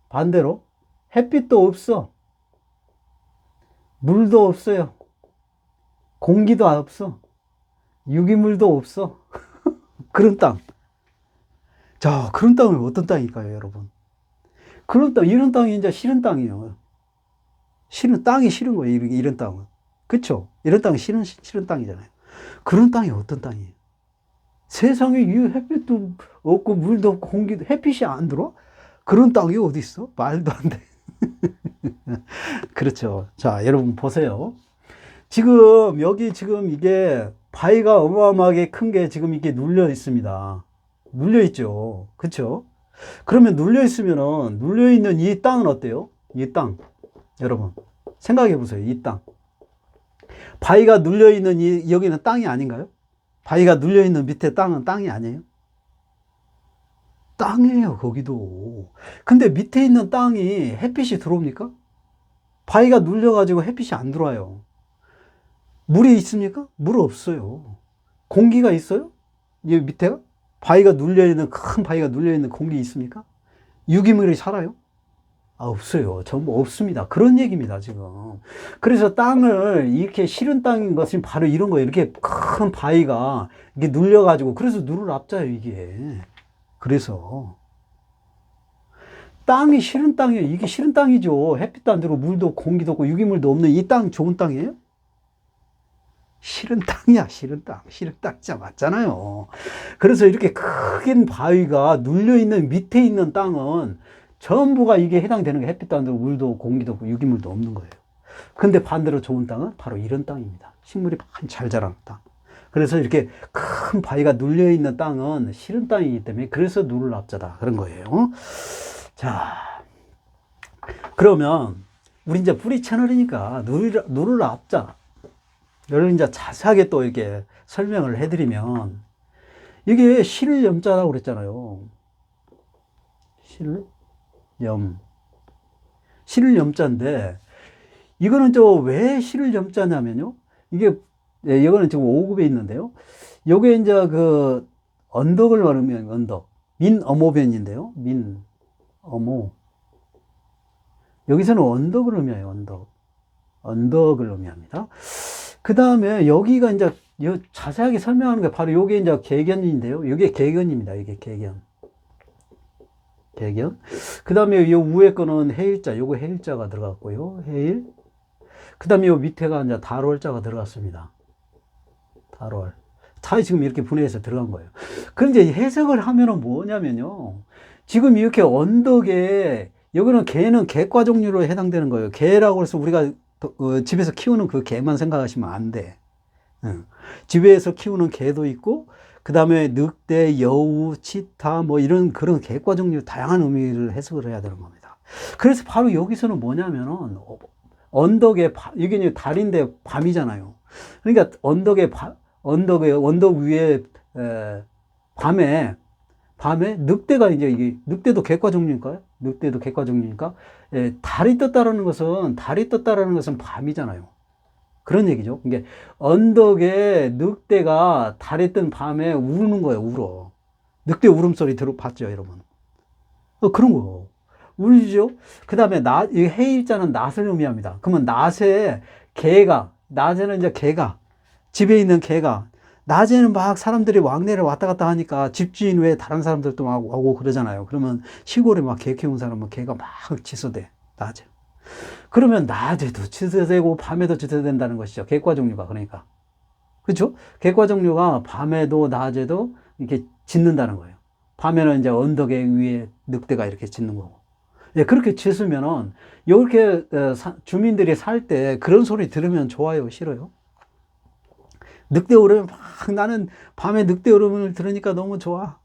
반대로 햇빛도 없어. 물도 없어요. 공기도 없어. 유기물도 없어. 그런 땅. 자, 그런 땅은 어떤 땅일까요, 여러분? 이런 땅이 이제 싫은 땅이에요. 땅이 싫은 거예요, 이런 땅은. 그쵸? 이런 땅이 싫은 땅이잖아요. 그런 땅이 어떤 땅이에요? 세상에 이 햇빛도 없고, 물도 없고, 공기도, 햇빛이 안 들어? 그런 땅이 어디 있어? 말도 안 돼. 그렇죠. 자, 여러분 보세요. 지금 이게 바위가 어마어마하게 큰 게 지금 이렇게 눌려 있습니다. 눌려 있죠. 그렇죠? 그러면 눌려 있으면은 눌려 있는 이 땅은 어때요? 이 땅. 여러분 생각해 보세요. 이 땅. 바위가 눌려 있는 여기는 땅이 아닌가요? 바위가 눌려 있는 밑에 땅은 땅이 아니에요? 땅이에요, 거기도. 근데 밑에 있는 땅이 햇빛이 들어옵니까? 바위가 눌려 가지고 햇빛이 안 들어와요. 물이 있습니까? 물 없어요. 공기가 있어요? 이 밑에가? 큰 바위가 눌려있는 공기 있습니까? 유기물이 살아요? 없어요. 전부 없습니다. 그런 얘기입니다, 지금. 그래서 땅을 이렇게 싫은 땅인 것은 바로 이런 거예요. 이렇게 큰 바위가 이렇게 눌려가지고, 그래서 누를 앞자요, 이게. 그래서. 땅이 싫은 땅이에요. 이게 싫은 땅이죠. 햇빛도 안 들어오고, 물도 없고, 공기도 없고, 유기물도 없는 이 땅 좋은 땅이에요? 싫은 땅이야, 싫은 땅. 싫은 땅 진짜 맞잖아요. 그래서 이렇게 크긴 바위가 눌려있는 밑에 있는 땅은 전부가 이게 해당되는 게 햇빛도 안 들고 물도 공기도 없고 유기물도 없는 거예요. 근데 반대로 좋은 땅은 바로 이런 땅입니다. 식물이 많이 잘 자라는 땅. 그래서 이렇게 큰 바위가 눌려있는 땅은 싫은 땅이기 때문에 그래서 누를 앞자다. 그런 거예요. 자, 그러면 우리 이제 뿌리 채널이니까 누를 앞자. 를 이제 자세하게 또 이렇게 설명을 해드리면, 이게 실염자라고 그랬잖아요. 실염자인데, 이거는 왜 실염자냐면요. 이거는 지금 5급에 있는데요. 요게 이제 언덕을 말하면 민어모변인데요. 민어모. 여기서는 언덕을 의미해요, 언덕을 의미합니다. 그 다음에 여기가 이제 자세하게 설명하는 게 바로 요게 이제 개견인데요. 이게 개견입니다. 이게 개견. 그 다음에 요 위에 거는 해일자. 요거 해일자가 들어갔고요. 해일. 그 다음에 요 밑에가 이제 달월자가 들어갔습니다. 달월. 다 지금 이렇게 분해해서 들어간 거예요. 그런데 해석을 하면은 뭐냐면요. 지금 이렇게 언덕에, 여기는 개는 개과 종류로 해당되는 거예요. 개라고 해서 우리가 집에서 키우는 그 개만 생각하시면 안 돼. 집에서 키우는 개도 있고, 그 다음에 늑대, 여우, 치타, 이런 그런 개과 종류 다양한 의미를 해석을 해야 되는 겁니다. 그래서 바로 여기서는 뭐냐면은, 여기 이제 달인데 밤이잖아요. 그러니까 언덕 위에, 밤에 밤에 늑대가 이제 이게 늑대도 객과 종류니까요. 늑대도 객과 종류니까 달이 떴다라는 것은 밤이잖아요. 그런 얘기죠. 이게 언덕에 늑대가 달이 뜬 밤에 우는 거예요. 울어. 늑대 울음소리 들어봤죠, 여러분? 그런 거. 울죠. 그 다음에 이 해일자는 낫을 의미합니다. 그러면 낮에는 이제 개가, 집에 있는 개가, 낮에는 막 사람들이 왕래를 왔다 갔다 하니까 집주인 외에 다른 사람들도 막 오고 그러잖아요. 그러면 시골에 막 개 키우는 사람은 개가 막 치서대, 낮에. 그러면 낮에도 치서대고 밤에도 치서댄다는 것이죠. 객과 종류가, 그러니까. 그렇죠? 객과 종류가 밤에도 낮에도 이렇게 짖는다는 거예요. 밤에는 이제 언덕에 위에 늑대가 이렇게 짖는 거고. 예, 그렇게 짖으면은, 이렇게 주민들이 살 때 그런 소리 들으면 좋아요, 싫어요? 늑대 울으면 막 나는 밤에 늑대 울음을 들으니까 너무 좋아.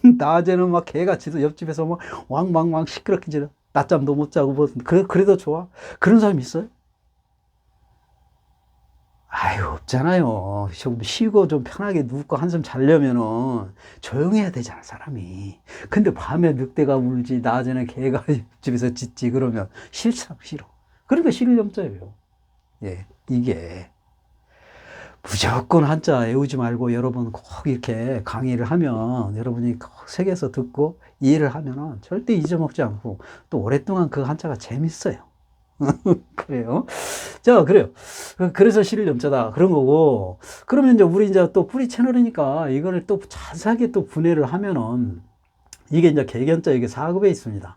낮에는 막 개가 짖어 옆집에서 막 왕왕왕 시끄럽게 짖어. 낮잠도 못 자고 뭐 그래도 좋아. 그런 사람 있어요? 아유, 없잖아요. 좀 쉬고 좀 편하게 눕고 한숨 자려면은 조용해야 되잖아, 사람이. 근데 밤에 늑대가 울지, 낮에는 개가 집에서 짖지, 그러면 싫어. 그러니까 싫을염자예요. 예, 이게. 무조건 한자 외우지 말고 여러분 꼭 이렇게 강의를 하면 여러분이 꼭 새겨서 듣고 이해를 하면은 절대 잊어먹지 않고 또 오랫동안 그 한자가 재밌어요. 그래요. 자, 그래요. 그래서 실을 염자다. 그런 거고. 그러면 이제 우리 이제 또 뿌리 채널이니까 이거를 또 자세하게 또 분해를 하면은 이게 이제 개견자, 이게 4급에 있습니다.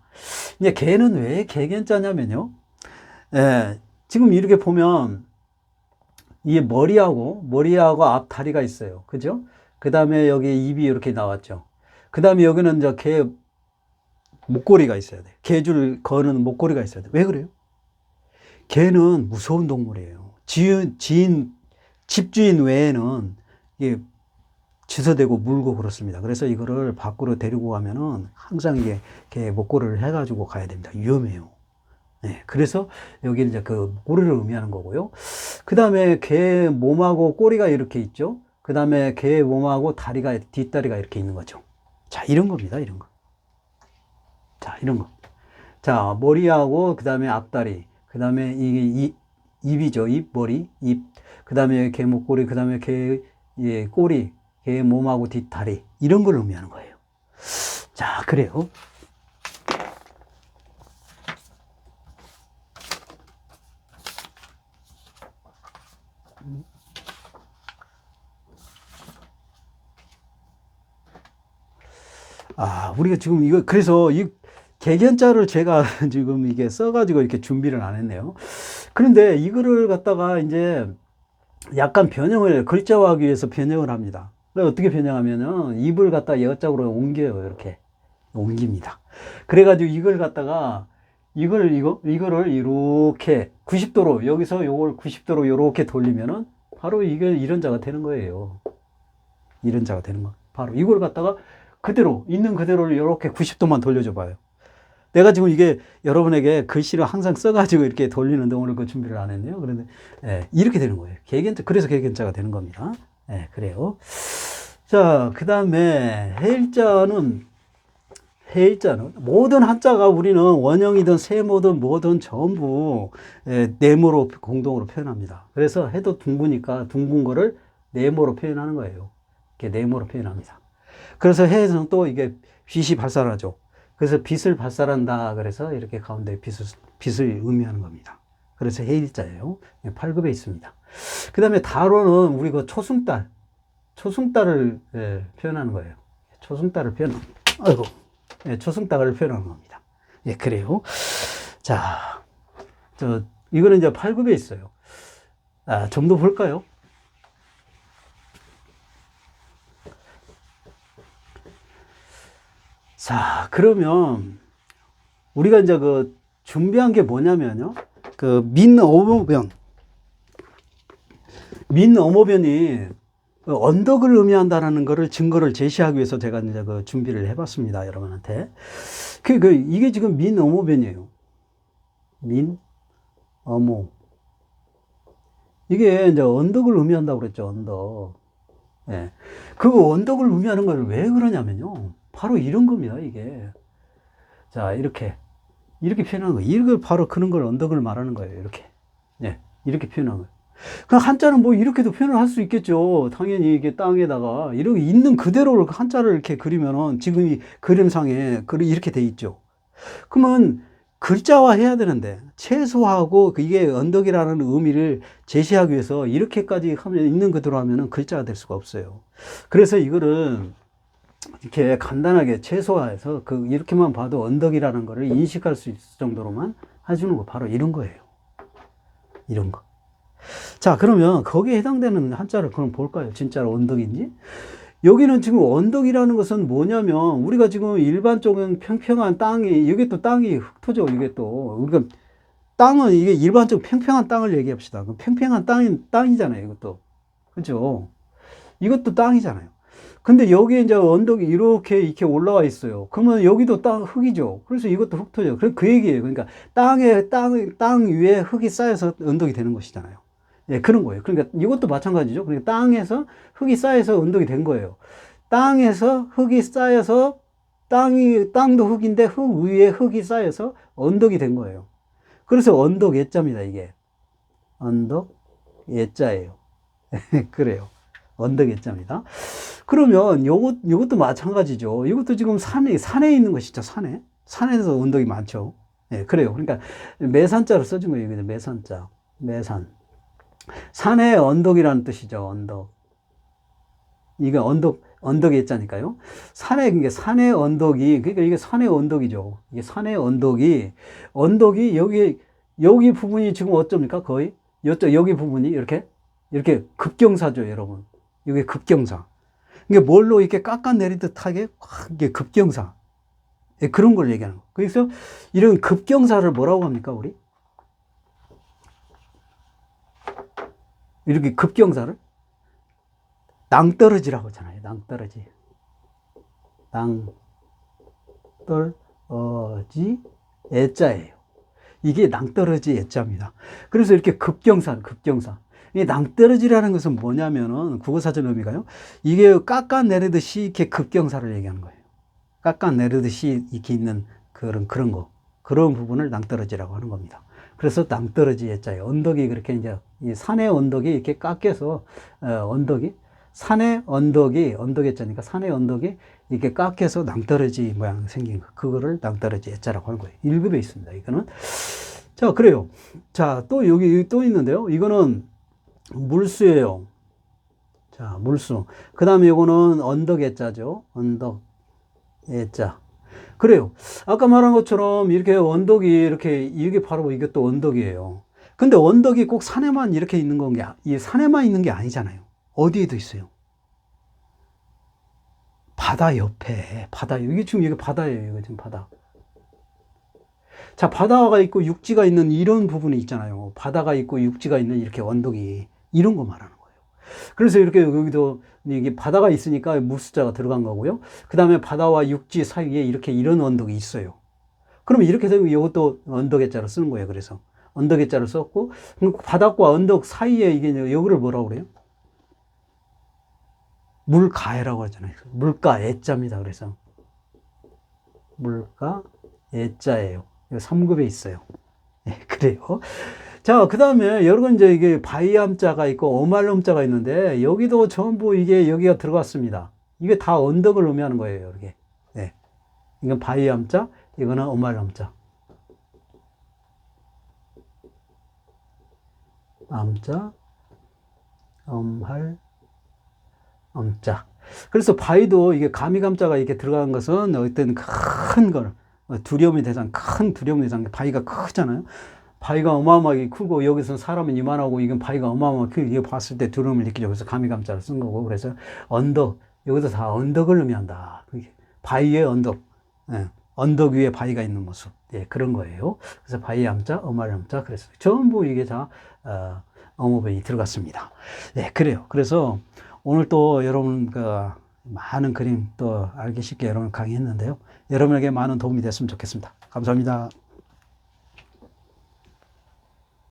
이제 개는 왜 개견자냐면요. 예, 지금 이렇게 보면 이게 머리하고 앞 다리가 있어요. 그죠? 그 다음에 여기 입이 이렇게 나왔죠. 그 다음에 여기는 이제 개 목걸이가 있어야 돼. 개줄 거는 목걸이가 있어야 돼. 왜 그래요? 개는 무서운 동물이에요. 집주인 외에는 이게 지서대고 물고 그렇습니다. 그래서 이거를 밖으로 데리고 가면은 항상 개 목걸이를 해가지고 가야 됩니다. 위험해요. 네, 그래서 여기는 이제 그 꼬리를 의미하는 거고요. 그 다음에 개 몸하고 꼬리가 이렇게 있죠. 그 다음에 개 몸하고 뒷다리가 이렇게 있는 거죠. 자, 이런 겁니다. 이런 거. 자, 이런 거. 자, 머리하고 그 다음에 앞다리. 그 다음에 이게 입이죠. 머리, 입. 그 다음에 개 목걸이. 그 다음에 꼬리. 개 몸하고 뒷다리. 이런 걸 의미하는 거예요. 자, 그래요. 우리가 지금 그래서 이 개견자를 제가 지금 이게 써가지고 이렇게 준비를 안 했네요. 그런데 이거를 갖다가 이제 약간 글자화하기 위해서 변형을 합니다. 어떻게 변형하면은 입을 갖다 여짝으로 옮겨요. 이렇게 옮깁니다. 그래가지고 이걸 갖다가 이거를 이렇게 90도로 여기서 요걸 90도로 이렇게 돌리면은 바로 이게 이런 자가 되는 거예요. 이런 자가 되는 거. 바로 이걸 갖다가 있는 그대로를 이렇게 90도만 돌려줘 봐요. 내가 지금 이게 여러분에게 글씨를 항상 써가지고 이렇게 돌리는데 오늘 그 준비를 안 했네요. 그런데, 이렇게 되는 거예요. 그래서 개견자가 되는 겁니다. 그래요. 자, 그 다음에 해일자는 모든 한자가 우리는 원형이든 세모든 뭐든 전부 네모로 공동으로 표현합니다. 그래서 해도 둥그니까 둥근 거를 네모로 표현하는 거예요. 이렇게 네모로 표현합니다. 그래서 해에서는 또 이게 빛이 발산하죠. 그래서 빛을 발산한다. 그래서 이렇게 가운데 빛을 의미하는 겁니다. 그래서 해일자예요. 8급에 있습니다. 그 다음에 달어는 우리 그 초승달을 표현하는 거예요. 초승달을 표현하는 겁니다. 예, 그래요. 자, 이거는 이제 8급에 있어요. 좀 더 볼까요? 자, 그러면 우리가 이제 준비한 게 뭐냐면요. 민어모변이 언덕을 의미한다라는 거를 증거를 제시하기 위해서 제가 이제 준비를 해봤습니다. 여러분한테. 이게 지금 민어모변이에요. 민어모. 이게 이제 언덕을 의미한다고 그랬죠. 언덕. 예. 그 언덕을 의미하는 걸 왜 그러냐면요. 바로 이런 겁니다, 이게. 자, 이렇게 표현하는 거예요. 이걸 바로 그런 걸 언덕을 말하는 거예요, 이렇게. 예, 이렇게 표현하는 거예요. 그럼 한자는 뭐 이렇게도 표현을 할 수 있겠죠. 당연히 이게 땅에다가 이렇게 있는 그대로 한자를 이렇게 그리면은 지금 이 그림상에 이렇게 돼 있죠. 그러면 글자화 해야 되는데 최소화하고 이게 언덕이라는 의미를 제시하기 위해서 이렇게까지 하면 있는 그대로 하면은 글자가 될 수가 없어요. 그래서 이거를 이렇게 간단하게 최소화해서 이렇게만 봐도 언덕이라는 거를 인식할 수 있을 정도로만 해주는 거 바로 이런 거예요. 이런 거. 자, 그러면 거기에 해당되는 한자를 그럼 볼까요? 진짜로 언덕인지? 여기는 지금 언덕이라는 것은 뭐냐면 우리가 지금 일반적인 평평한 땅이, 이게 또 땅이 흙토죠. 이게 또 우리가 땅은 이게 일반적 평평한 땅을 얘기합시다. 그럼 평평한 땅이잖아요. 이것도. 그죠? 이것도 땅이잖아요. 근데 여기에 이제 언덕이 이렇게 올라와 있어요. 그러면 여기도 흙이죠. 그래서 이것도 흙토죠. 그 얘기예요. 그러니까 땅 위에 흙이 쌓여서 언덕이 되는 것이잖아요. 예, 그런 거예요. 그러니까 이것도 마찬가지죠. 그러니까 땅에서 흙이 쌓여서 언덕이 된 거예요. 땅에서 흙이 쌓여서 땅도 흙인데 흙 위에 흙이 쌓여서 언덕이 된 거예요. 그래서 언덕 예자입니다, 이게. 언덕 예자예요. 그래요. 언덕 예자입니다. 그러면 요것도 마찬가지죠. 이것도 지금 산에 있는 것이죠, 산에. 산에서 언덕이 많죠. 예, 그래요. 그러니까 매산자로 써준 거예요. 매산자. 매산. 산의 언덕이라는 뜻이죠, 언덕. 이게 언덕의 예자니까요. 산의 언덕이, 그러니까 이게 산의 언덕이죠. 이게 산의 언덕이 여기 부분이 지금 어쩝니까? 거의? 여기 부분이 이렇게 급경사죠, 여러분. 이게 급경사. 이게 뭘로 이렇게 깎아내리듯하게 이게 급경사. 예, 그런 걸 얘기하는 거. 그래서 이런 급경사를 뭐라고 합니까, 우리? 이렇게 급경사를 낭떠러지라고 하잖아요. 낭떠러지. 낭떠러지 애자예요. 이게 낭떠러지 애자입니다. 그래서 이렇게 급경사. 이 낭떠러지라는 것은 뭐냐면은 국어사전 의미가요. 이게 깎아내리듯이 이렇게 급경사를 얘기하는 거예요. 깎아내리듯이 이렇게 있는 그런 거. 그런 부분을 낭떠러지라고 하는 겁니다. 그래서 낭떠러지 예자예요. 언덕이 그렇게 이제 이 산의 언덕이 이렇게 깎여서 언덕 예자니까 산의 언덕이 이렇게 깎여서 낭떠러지 모양 생긴 거. 그거를 낭떠러지 예자라고 하는 거예요. 1급에 있습니다. 이거는. 자, 그래요. 자, 또 여기 또 있는데요. 이거는 물수예요. 자, 물수. 그 다음에 이거는 언덕 예자죠. 언덕 예자. 그래요. 아까 말한 것처럼 이렇게 언덕이 이게 바로 이것도 언덕이에요. 근데 언덕이 꼭 산에만 이렇게 있는 이 산에만 있는 게 아니잖아요. 어디에도 있어요. 바다 옆에, 이게 바다예요. 이게 지금 바다. 자, 바다가 있고 육지가 있는 이런 부분이 있잖아요. 바다가 있고 육지가 있는 이렇게 언덕이, 이런 거 말하는 거예요. 그래서 이렇게 여기도 이게 바다가 있으니까 무수자가 들어간 거고요. 그 다음에 바다와 육지 사이에 이런 언덕이 있어요. 그럼 이렇게 되면 이것도 언덕의 자로 쓰는 거예요. 그래서 언덕의 자로 썼고, 바닥과 언덕 사이에 이게 여기를 뭐라고 그래요? 물가에라고 하잖아요. 물가 애자입니다. 그래서 물가 애자예요. 3급에 있어요. 네, 그래요. 자, 그 다음에 여러분 이제 이게 바이암자가 있고 어말럼자가 있는데 여기도 전부 여기가 들어갔습니다. 이게 다 언덕을 의미하는 거예요. 이게. 네. 이건 바이암자, 이거는 어말럼자. 암자, 엄할, 엄자. 그래서 바위도 이게 가미감자가 이렇게 들어간 것은 어떤 큰 걸, 큰 두려움의 대상, 바위가 크잖아요. 바위가 어마어마하게 크고 여기서 사람은 이만하고 이건 바위가 어마어마하게 크고 이거 봤을 때 두려움을 느끼죠. 그래서 가미감자를 쓴 거고. 그래서 언덕, 여기도 다 언덕을 의미한다. 바위의 언덕, 예, 언덕 위에 바위가 있는 모습, 예, 그런 거예요. 그래서 바위암자, 어말암자, 그래서 전부 이게 다 어모변이 들어갔습니다. 예, 그래요. 그래서 오늘 또 여러분 많은 그림 또 알기 쉽게 여러분 강의했는데요. 여러분에게 많은 도움이 됐으면 좋겠습니다. 감사합니다.